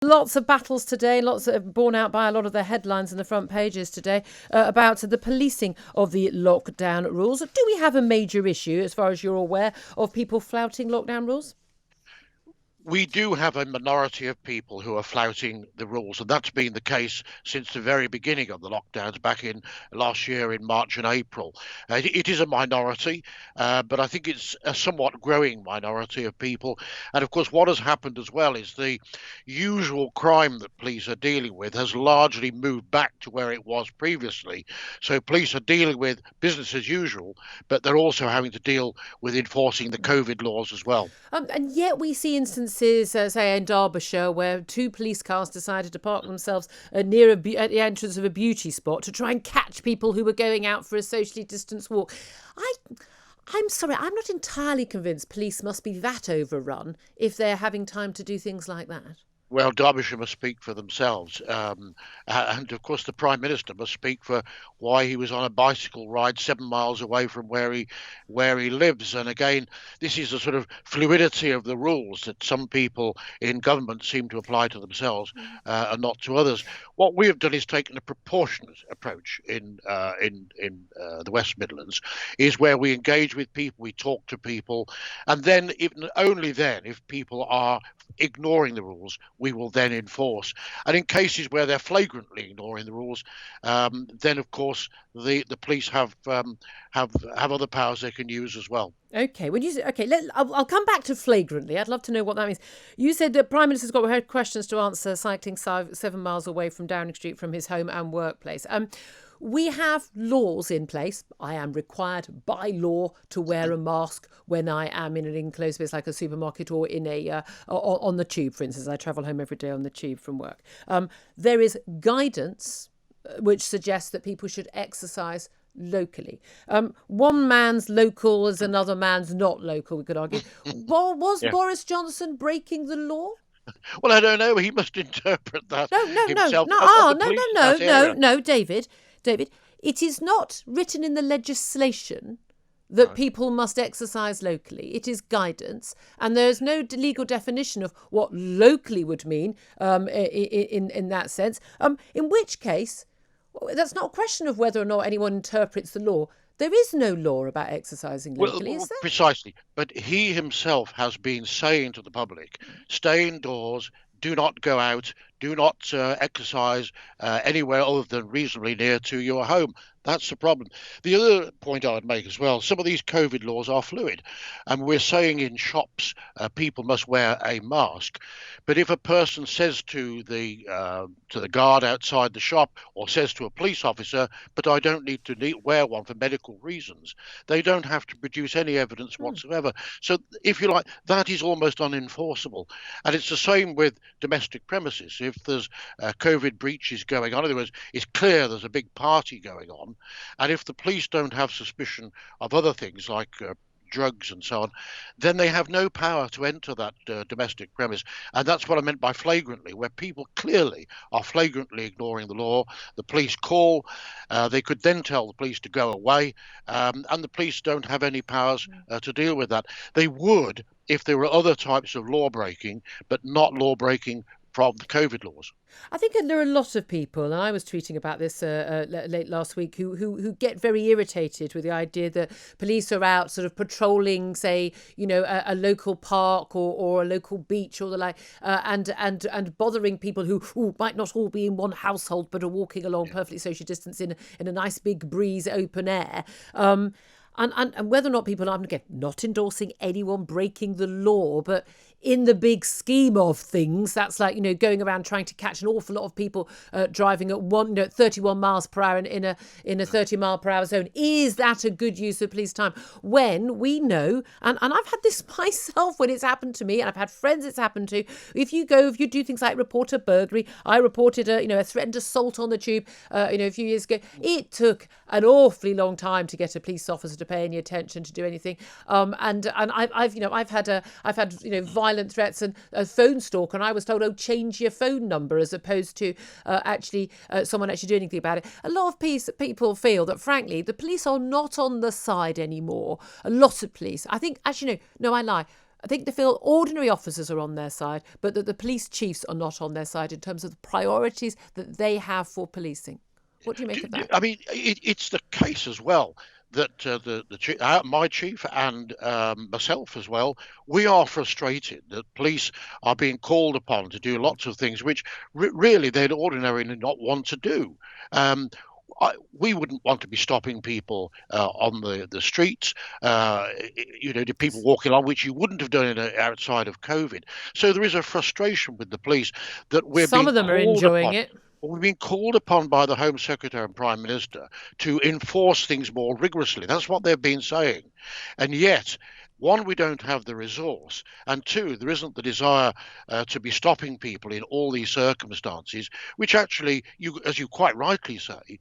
Lots of battles today, lots of borne out by a lot of the headlines in the front pages today about the policing of the lockdown rules. Do we have a major issue, as far as you're aware, of people flouting lockdown rules? We do have a minority of people who are flouting the rules, and that's been the case since the very beginning of the lockdowns back in last year in March and April. It is a minority, but I think it's a somewhat growing minority of people. And of course, what has happened as well is the usual crime that police are dealing with has largely moved back to where it was previously. So police are dealing with business as usual, but they're also having to deal with enforcing the COVID laws as well. And yet we see instances, say in Derbyshire, where two police cars decided to park themselves near at the entrance of a beauty spot to try and catch people who were going out for a socially distanced walk. I'm sorry, I'm not entirely convinced police must be that overrun if they're having time to do things like that. Well, Derbyshire must speak for themselves. And of course, the Prime Minister must speak for why he was on a bicycle ride 7 miles away from where he lives. And again, this is the sort of fluidity of the rules that some people in government seem to apply to themselves and not to others. What we have done is taken a proportionate approach in the West Midlands, is where we engage with people, we talk to people, and then even only then, if people are ignoring the rules, we will then enforce. And in cases where they're flagrantly ignoring the rules, then of course the police have other powers they can use as well. Okay, when you say, okay, I'll come back to flagrantly. I'd love to know what that means. You said that Prime Minister's got questions to answer cycling 7 miles away from Downing Street from his home and workplace. We have laws in place. I am required by law to wear a mask when I am in an enclosed space like a supermarket or in on the tube, for instance. I travel home every day on the tube from work. There is guidance which suggests that people should exercise locally. One man's local is another man's not local, we could argue. Was Yeah. Boris Johnson breaking the law? Well, I don't know. He must interpret that No, no, no, himself no, as the no, police no, in no, that no, area. no, David. It is not written in the legislation that No. people must exercise locally. It is guidance, and there is no legal definition of what locally would mean in that sense. In which case, that's not a question of whether or not anyone interprets the law. There is no law about exercising locally, is there? Precisely. But he himself has been saying to the public, stay indoors, do not go out, do not exercise anywhere other than reasonably near to your home. That's the problem. The other point I would make as well, some of these COVID laws are fluid. And we're saying in shops people must wear a mask. But if a person says to the guard outside the shop, or says to a police officer, but I don't need to wear one for medical reasons, they don't have to produce any evidence whatsoever. So if you like, that is almost unenforceable. And it's the same with domestic premises. If there's COVID breaches going on, in other words, it's clear there's a big party going on, and if the police don't have suspicion of other things like drugs and so on, then they have no power to enter that domestic premise. And that's what I meant by flagrantly, where people clearly are flagrantly ignoring the law. The police call, they could then tell the police to go away, and the police don't have any powers to deal with that. They would if there were other types of law breaking, but not law breaking from the COVID laws. I think there are a lot of people, and I was tweeting about this late last week, who get very irritated with the idea that police are out sort of patrolling, say, a local park or a local beach or the like, and bothering people who might not all be in one household but are walking along perfectly social distance in a nice big breeze, open air. And whether or not people are, again, not endorsing anyone breaking the law, but in the big scheme of things, that's like, going around trying to catch an awful lot of people driving at 31 miles per hour in a 30 mile per hour zone. Is that a good use of police time? When we know, and I've had this myself when it's happened to me, and I've had friends it's happened to. If you do things like report a burglary, I reported a threatened assault on the tube, a few years ago. It took an awfully long time to get a police officer to pay any attention, to do anything. And I've had violent threats and a phone stalk, and I was told, change your phone number, as opposed to someone actually doing anything about it. A lot of people feel that, frankly, the police are not on the side anymore. A lot of police, I think, actually, no, I lie. I think they feel ordinary officers are on their side, but that the police chiefs are not on their side in terms of the priorities that they have for policing. What do you make of that? I mean, it's the case as well that my chief and myself as well, we are frustrated that police are being called upon to do lots of things which really they'd ordinarily not want to do. Um, we wouldn't want to be stopping people on the streets, the people walking along, which you wouldn't have done outside of COVID. So there is a frustration with the police that we're Some being of them are called enjoying upon. it. Well, we've been called upon by the Home Secretary and Prime Minister to enforce things more rigorously. That's what they've been saying. And yet, one, we don't have the resource, and two, there isn't the desire to be stopping people in all these circumstances, which actually, as you quite rightly say,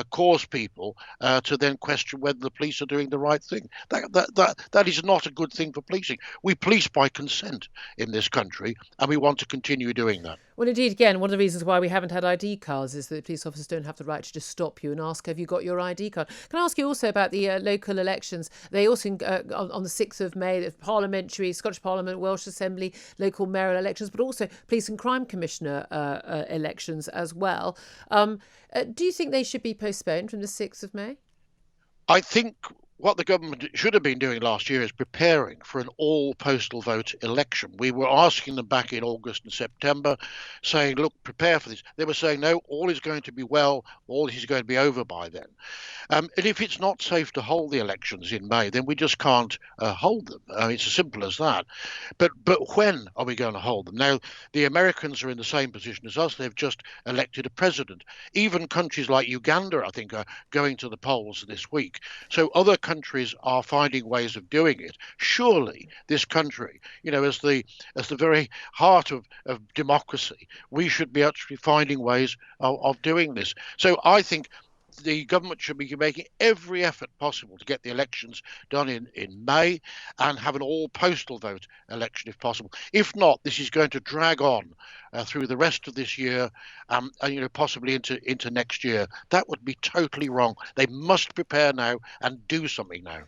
cause people to then question whether the police are doing the right thing. That is not a good thing for policing. We police by consent in this country, and we want to continue doing that. Well, indeed, again, one of the reasons why we haven't had ID cards is that police officers don't have the right to just stop you and ask, have you got your ID card? Can I ask you also about the local elections? They also, on the 6th of May, the parliamentary, Scottish Parliament, Welsh Assembly, local mayoral elections, but also Police and Crime Commissioner elections as well. Do you think they should be postponed from the 6th of May? I think what the government should have been doing last year is preparing for an all postal vote election. We were asking them back in August and September, saying, look, prepare for this. They were saying, no, all is going to be well, all is going to be over by then. And if it's not safe to hold the elections in May, then we just can't hold them. It's as simple as that. But when are we going to hold them? Now, the Americans are in the same position as us. They've just elected a president. Even countries like Uganda, I think, are going to the polls this week. So other countries are finding ways of doing it. Surely this country, as the very heart of democracy, we should be actually finding ways of doing this. So I think the government should be making every effort possible to get the elections done in May and have an all postal vote election if possible. If not, this is going to drag on through the rest of this year and possibly into next year. That would be totally wrong. They must prepare now and do something now.